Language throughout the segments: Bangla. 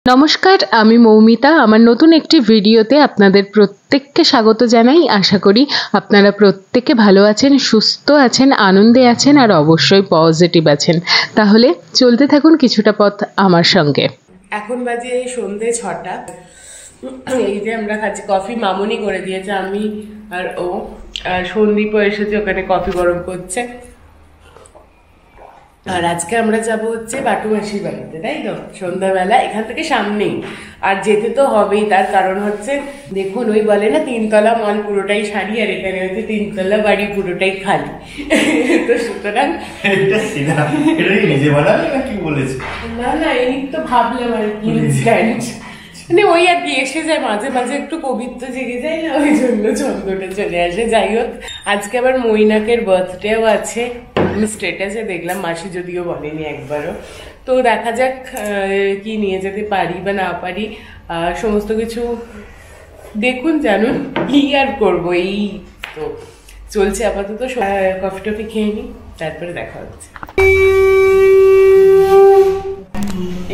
নমস্কার, আমি মৌমিতা। আমার নতুন একটি ভিডিওতে আপনাদের প্রত্যেককে স্বাগত জানাই। আশা করি আপনারা প্রত্যেকে ভালো আছেন, সুস্থ আছেন, আনন্দে আছেন আর অবশ্যই পজিটিভ আছেন। তাহলে চলতে থাকুন কিছুটা পথ আমার সঙ্গে। এখন বাজে সন্ধে 6টা। এই যে আমরা খাচ্ছি কফি, মামুনি করে দিয়েছে, আমি আর ও। আর সন্দীপও এসেছে, ওখানে কফি গরম করছে। আর আজকে আমরা যাবো হচ্ছে বাটুমাসির বাড়িতে, তাই তো? সন্ধ্যাবেলা এখান থেকে সামনেই, আর যেতে তো হবেই। তার কারণ হচ্ছে দেখুন, ওই বলে না 3তলা মল পুরোটাই শাড়ি, আর এখানে হচ্ছে 3তলা বাড়ি পুরোটাই খালি। তো সুতরাং না না, এই তো ভাবলাম আর কি, মানে ওই আর কি এসে যায় মাঝে মাঝে, একটু পবিত্র জেগে যায় না, ওই জন্য ছন্দটা চলে আসে। যাই হোক, আজকে আবার মৈনাকের বার্থডেও আছে। আমি স্টেটাসে দেখলাম, মাসি যদিও বলেনি একবারও। তো দেখা যাক কি নিয়ে যেতে পারি বা না পারি, সমস্ত কিছু দেখুন জানুন, কি আর করবো। এই তো চলছে আপাতত। কফি টফি খেয়ে নিই, তারপরে দেখা হচ্ছে।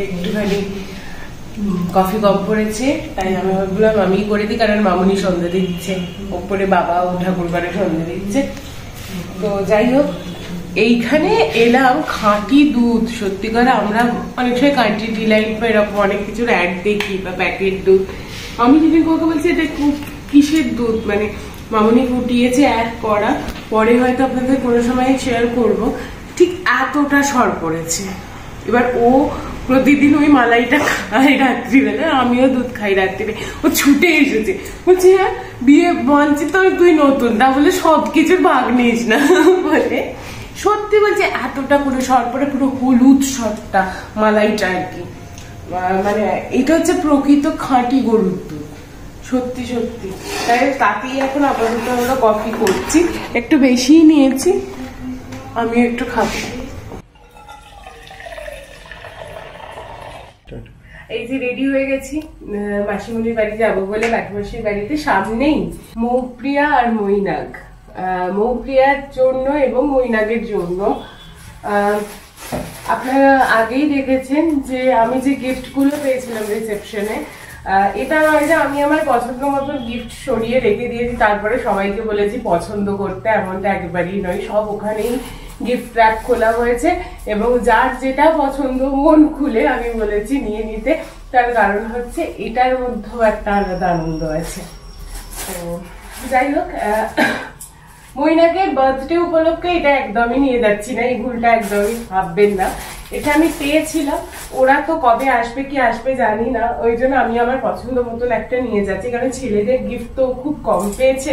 একটুখানি কফি কম পড়েছে, তাই আমি ভাবলাম আমি করে দিই, কারণ মামুনি সন্ধ্যে দিচ্ছে, ওপরে বাবা ও ঠাকুর ঘরে সন্ধ্যে দিচ্ছে। তো যাই হোক, এইখানে এলাম খাঁটি দুধ। সত্যি করে আমরা অনেক সময় কান্ট্রি ডিলাইট বা এরকম অনেক কিছুর অ্যাড দেখি, বা প্যাকেট দুধ। আমি যেদিন কাউকে বলছি এটা কিসের দুধ, মানে মামুনি ফুটিয়েছে অ্যাড করা, পরে হয়তো আপনাদের কোনো সময় শেয়ার করব, ঠিক এতটা সর পড়েছে। এবার ও প্রতিদিন ওই মালাইটা খায় রাত্রিবেলা, আমিও দুধ খাই রাত্রিরে। ও ছুটে এসেছে, বলছে হ্যাঁ বিয়ে মঞ্চে তো তুই নতুন, তা বলে সবকিছুর ভাগ নিস না বলে। সত্যি বলছে এতটা করে সর পরে, পুরো হলুদ সরটা মালাইটা আর কি। মানে এটা হচ্ছে প্রকৃত খাঁটি গরুর দুধ, সত্যি সত্যি। তাই তাতেই এখন আপাতত আমরা কফি করছি, একটু বেশিই নিয়েছি, আমিও একটু খাবো। এই যে রেডি হয়ে গেছি, মাসিমণির বাড়ি যাবো বলে। বাটুমাসির বাড়িতে সামনেই মৌপ্রিয়া আর মৈনাক। মৌপ্রিয়ার জন্য এবং মৈনাকের জন্য আপনারা আগেই দেখেছেন যে আমি যে গিফটগুলো পেয়েছিলাম রিসেপশনে, এটা নয় যে আমি আমার পছন্দ মতো গিফট সরিয়ে রেখে দিয়েছি তারপরে সবাইকে বলেছি পছন্দ করতে, এমনটা একেবারেই নয়। সব ওখানেই গিফট র্যাপ খোলা হয়েছে, এবং যার যেটা পছন্দ মন খুলে আমি বলেছি নিয়ে নিতে। তার কারণ হচ্ছে এটার মধ্যেও একটা আলাদা আনন্দ আছে। তো যাই হোক, মৈনাকের বার্থডে উপলক্ষে এটা একদমই নিয়ে যাচ্ছি না, এই ভুলটা একদমই ভাববেন না। এটা আমি পেয়েছিলাম, ওরা তো কবে আসবে কি আসবে জানি না, ওই জন্য আমি আমার পছন্দ মতন একটা নিয়ে যাচ্ছি। কারণ ছেলেদের গিফট তো খুব কম পেয়েছে,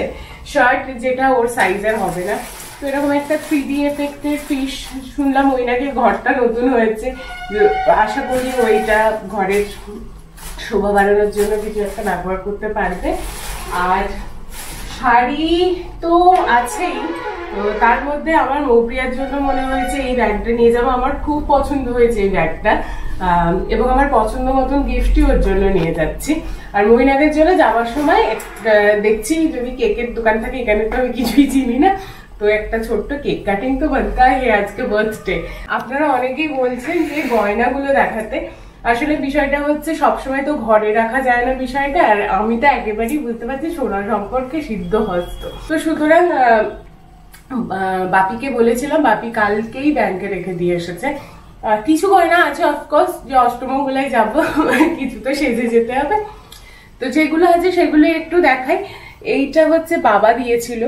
শার্ট যেটা ওর সাইজের হবে না। তো এরকম একটা 3D এফেক্টের ফিশ শুনলাম, মৈনাকের ঘরটা নতুন হয়েছে, আশা করি ওইটা ঘরের শোভা বাড়ানোর জন্য কিছু একটা ব্যবহার করতে পারবে। আর শাড়ি তো আছেই, তার মধ্যে আমার মৌপ্রিয়ার জন্য মনে হয়েছে এই ব্যাগটা নিয়ে যাবো। আমার খুব পছন্দ হয়েছে এই ব্যাগটা, এবং আমার পছন্দ মতন গিফটই ওর জন্য নিয়ে যাচ্ছি। আর মৈনাকের জন্য যাওয়ার সময় দেখছি যদি কেকের দোকান থাকে, এখানে তো আমি কিছুই চিনি না, তো একটা ছোট্ট কেক কাটিং তো বানতা হয়, আজকে বার্থডে। আপনারা অনেকেই বলছেন যে গয়নাগুলো দেখাতে, আসলে বিষয়টা হচ্ছে সবসময় তো ঘরে রাখা যায় না বিষয়টা, আর আমি তো একেবারেই বুঝতে পারছি সোনা সম্পর্কে সিদ্ধ হস্ত। তো সুতরাং বাপিকে বলেছিলাম, বাপি কালকেই ব্যাংকে রেখে দিয়ে এসেছে। কিছু গয়না আছে অফকোর্স, যে অষ্টমঙ্গলায় যাবো, কিছু তো সেজে যেতে হবে, তো যেগুলো আছে সেগুলো একটু দেখাই। এইটা হচ্ছে বাবা দিয়েছিল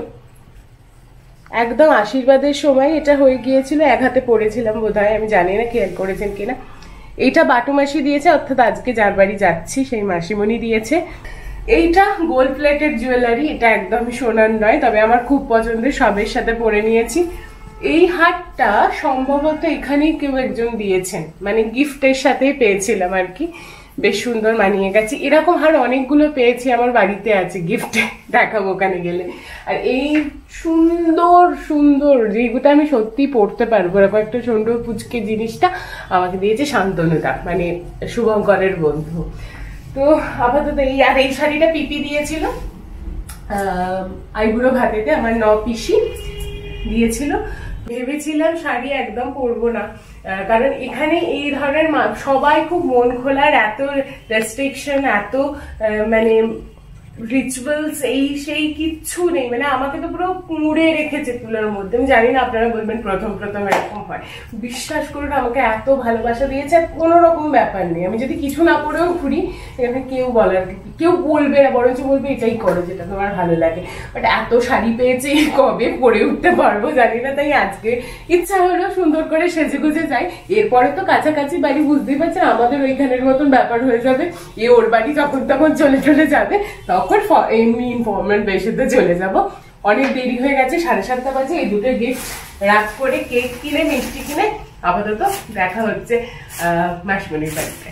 একদম আশীর্বাদের সময়, এটা হয়ে গিয়েছিল, এক হাতে পড়েছিলাম বোধহয়, আমি জানি না খেয়াল করেছেন কিনা। এইটা বাটুমাসি দিয়েছে, অর্থাৎ আজকে যার বাড়ি যাচ্ছি সেই মাসিমণি দিয়েছে। এইটা গোল্ড প্লেটেড জুয়েলারি, এটা একদমই সোনার নয়, তবে আমার খুব পছন্দের, সবের সাথে পরে নিয়েছি। এই হারটা সম্ভবত এখানেই কেউ একজন দিয়েছেন, মানে গিফটের সাথেই পেয়েছিলাম আর কি, বেশ সুন্দর মানিয়ে গেছে। এরকম হার অনেকগুলো পেয়েছি, আমার বাড়িতে আছে, গিফটে দেখাবো ওখানে গেলে। আর এই সুন্দর সুন্দর যেগুলো আমি সত্যি পড়তে পারবো, এরকম একটা সুন্দর পুচকে জিনিসটা আমাকে দিয়েছে শান্তনুদা, মানে শুভঙ্করের বন্ধু। তো আপাতত এই, আর এই শাড়িটা পিপি দিয়েছিল আইবুড়ো ভাতেতে, আমার পিসি দিয়েছিল। ভেবেছিলাম শাড়ি একদম পরবো না, কারণ এখানে এই ধরনের সবাই খুব মন খোলার, এত রেস্ট্রিকশন, এত মানে রিচুয়ালস এই সেই কিচ্ছু নেই, মানে আমাকে তো পুরো মুড়ে রেখেছে তুলোর মধ্যে। আমি জানি না আপনারা বলবেন প্রথম প্রথম এরকম হয়, বিশ্বাস করুন আমাকে এত ভালোবাসা দিয়েছে, কোনো রকম ব্যাপার নেই। আমি যদি কিছু না পড়েও ঘুরি এখানে কেউ বলার, কেউ বলবে না, বরঞ্চ বলবে এটাই করো যেটা তোমার ভালো লাগে। বাট এত শাড়ি পেয়েছি কবে পরে উঠতে পারবো জানি না, তাই আজকে ইচ্ছা হলো সুন্দর করে সেজে গুজে যাই। এরপরে তো কাছাকাছি বাড়ি, বুঝতেই পারছেন আমাদের ওইখানের মতন ব্যাপার হয়ে যাবে, ওর বাড়ি যখন তখন চলে যাবে, তখন এমনি ইনফরমেন্ট বেশিতে চলে যাব। অনেক দেরি হয়ে গেছে, 7:30 বাজে। এই দুটো গিফট রাত করে কেক কিনে মিষ্টি কিনে আপাতত দেখা হচ্ছে মাসিমণির বাড়িতে।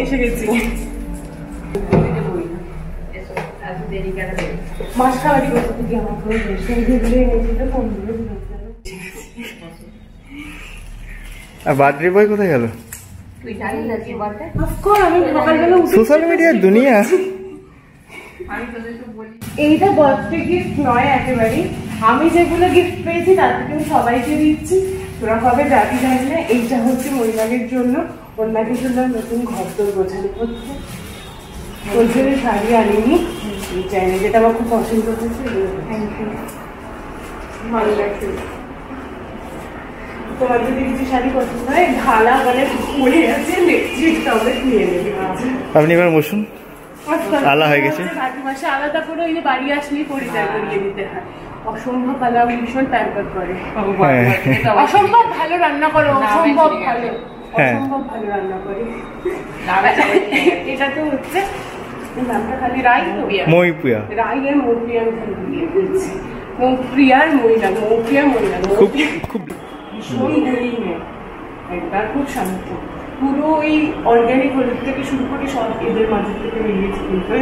এসে গেছি। মাছ খাওয়ারই করতে থেকে আমার কোনো বেশি বার্থডে বয় কোথায় গেল? সোশ্যাল মিডিয়ার দুনিয়া। এইটা বার্থডে গিফট নয় একেবারেই, আমি যেগুলো গিফট পেয়েছি তার থেকে আমি সবাইকে দিচ্ছি, তোরা কবে যাবি জানি না। এইটা হচ্ছে মহিলাদের জন্য, ওনাদের জন্য নতুন ঘর তোর গোছানো করছে, ওই জন্য শাড়ি আনিনি, চাই না, যেটা আমার খুব পছন্দ হয়েছে। ভালো লাগছে। তোমার যদি কিছু শাড়ি পছন্দ হয় ঢালা মানে পরে আছে, নিয়ে নেবে। আপনি এবার বসুন, আলা হয়ে গেছে। মাসে আলাদা করে ওই যে বাড়ি আসলেই পরিচয় করিয়ে দিতে হয়। অসম্ভব ভালো, ভীষণ প্যাম্পার করে, অসম্ভব ভালো রান্না করো, অসম্ভব ভালো, অসম্ভব ভালো রান্না করে। এটা তো হচ্ছে নামটা খালি রাই, তো মৌপ্রিয়া, রাই আর মৌপ্রিয়া দিয়ে দিচ্ছি। মৌপ্রিয়ার মহিলা, মৌপ্রিয়ার মহিলা খুব খুব ভীষণ গুণী মেয়ে, একবার খুব শান্ত, পুরো ওই অর্গ্যানিক হলুদ থেকে শুরু করে সব এদের মাঝে থেকে মিলিয়েছি। কিন্তু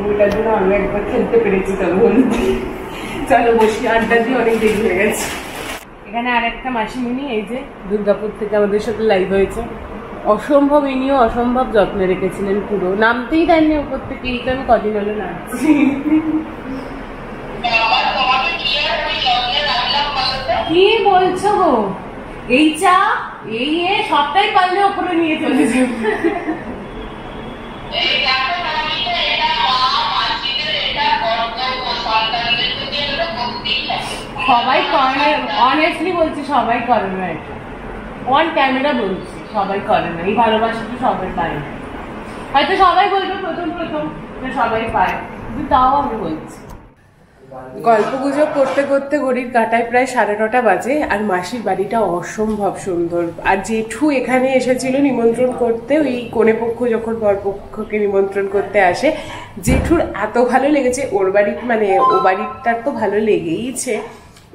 ওইটার জন্য আমি একবার খেলতে পেরেছি। চলো হলুদ, চলো বসি, আড্ডা দিয়ে অনেক দেরি হয়ে গেছে। এখানে আর একটা মাসিমণি, এই যে দুর্গাপুর থেকে আমাদের সাথে লাইভ হয়েছে, অসম্ভব, ইনিও অসম্ভব যত্নে রেখেছিলেন, পুরো নামতেই দেননি ওপর থেকে। এই তো আমি কদিন হলো নামছি। কি বলছো গো, এই চা এই সবটাই পারলে ওপরে নিয়ে চলে যাবে। সবাই করে, অনেস্টলি বলছি সবাই করে না, এটা অন ক্যামেরা বলছি সবাই করে না। এই ভালোবাসাটা সবাই পায় না, হয়তো সবাই বলবে প্রথম প্রথম সবাই পায়, কিন্তু তাও আমি বলছি। গল্প গুজব করতে করতে ঘড়ির কাঁটায় প্রায় 9:30 বাজে, আর মাসির বাড়িটা অসম্ভব সুন্দর। আর জেঠু এখানে এসেছিল নিমন্ত্রণ করতে, ওই কনে পক্ষ যখন বরপক্ষকে নিমন্ত্রণ করতে আসে, জেঠুর এত ভালো লেগেছে। ওর বাড়ি মানে ও বাড়িটার তো ভালো লেগেইছে,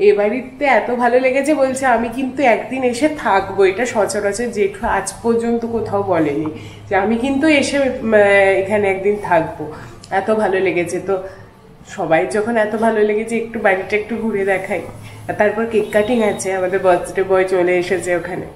এ বাড়িতে এত ভালো লেগেছে, বলছে আমি কিন্তু একদিন এসে থাকবো। এটা সচরাচর জেঠু আজ পর্যন্ত কোথাও বলেনি যে আমি কিন্তু এসে এখানে একদিন থাকবো, এত ভালো লেগেছে। তো সবাই যখন এত ভালো লেগেছে একটু বাড়িটা একটু ঘুরে দেখাই। আর তারপর কেক কাটিং আছে, আমাদের বার্থডে বয় চলে এসেছে ওখানে।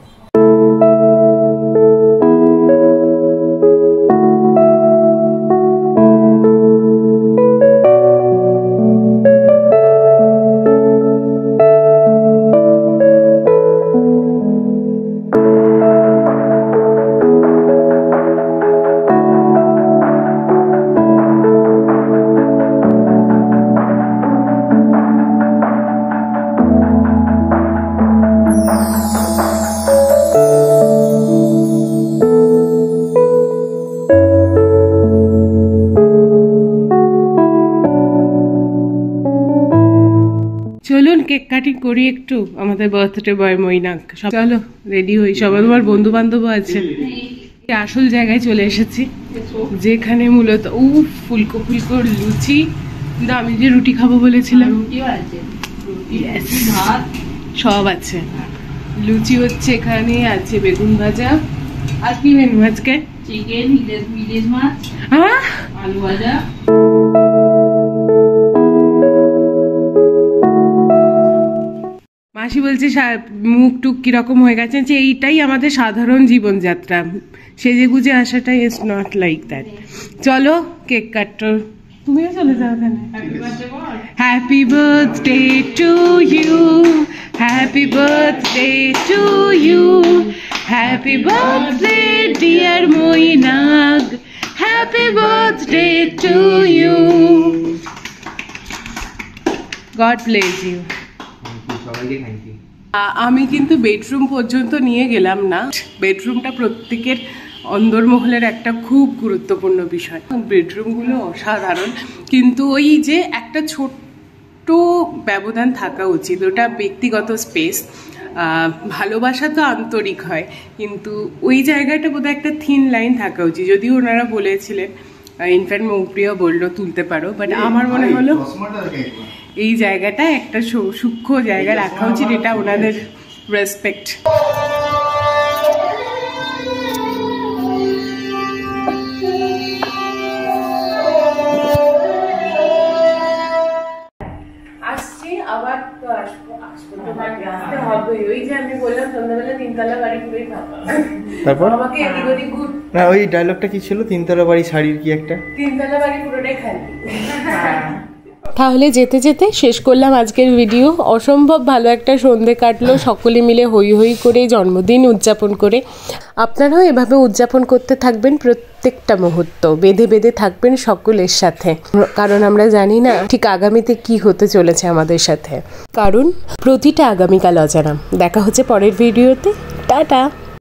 চলুন কেক কাটিং করি একটু, আমাদের বার্থডে বয় মৈনাক। চলো রেডি হই, সবাই তোমার বন্ধু বান্ধব আছে। আসল জায়গায় চলে এসেছি, যেখানে মূলত ফুলকো ফুলকো লুচি, কিন্তু আমি যে রুটি খাবো বলেছিলাম Yes, সব আছে। লুচি হচ্ছে, এখানে আছে বেগুন ভাজা। আর কি মেনু আজকে? চিকেন, ইলিশ মাছ, আলু ভাজা। মাসি বলছে মুখ টুক কিরকম হয়ে গেছে, যে এইটাই আমাদের সাধারণ জীবনযাত্রা, সেজে গুজে আসাটাই ইজ নট লাইক দ্যাট। চলো কেক কাটো, তুমিও চলে যাও ওখানে। Happy birthday to you, happy birthday to you, happy birthday dear Mainak, happy birthday to you, god bless you. আমি কিন্তু বেডরুম পর্যন্ত নিয়ে গেলাম না, বেডরুমটা প্রত্যেকের অন্দরমহলের একটা খুব গুরুত্বপূর্ণ বিষয়। বেডরুমগুলো অসাধারণ, কিন্তু ওই যে একটা ছোট্ট ব্যবধান থাকা উচিত, ওটা ব্যক্তিগত স্পেস। ভালোবাসা তো আন্তরিক হয়, কিন্তু ওই জায়গাটা বোধহয় একটা থিন লাইন থাকা উচিত। যদিও ওনারা বলেছিলেন, ইনফ্যাক্ট মৌপ্রিয়া বললো তুলতে পারো, বাট আমার মনে হলো এই জায়গাটা একটা সূক্ষ্ম জায়গা রাখা উচিত, এটা ওনাদের রেসপেক্ট। আসছি আবার, তো আসবো আসতে হবে। ওই যে আমি বললাম সন্ধ্যাবেলা 3 তলা বাড়ি পুরোই ফাঁকা, তারপর আমাকে এদিক ওদিক ঘুর। না, ওই ডায়লগটা কি ছিল, 3 তলা বাড়ি শাড়ির কি একটা? 3 তলা বাড়ি পুরোটাই খালি। তাহলে যেতে যেতে শেষ করলাম আজকের ভিডিও। অসম্ভব ভালো একটা সন্ধে কাটলো, সকলে মিলে হই হই করে জন্মদিন উদযাপন করে। আপনারাও এভাবে উদযাপন করতে থাকবেন, প্রত্যেকটা মুহূর্ত বেঁধে বেঁধে থাকবেন সকলের সাথে, কারণ আমরা জানি না ঠিক আগামীতে কি হতে চলেছে আমাদের সাথে, কারণ প্রতিটা আগামীকাল অজানা। দেখা হচ্ছে পরের ভিডিওতে, টাটা।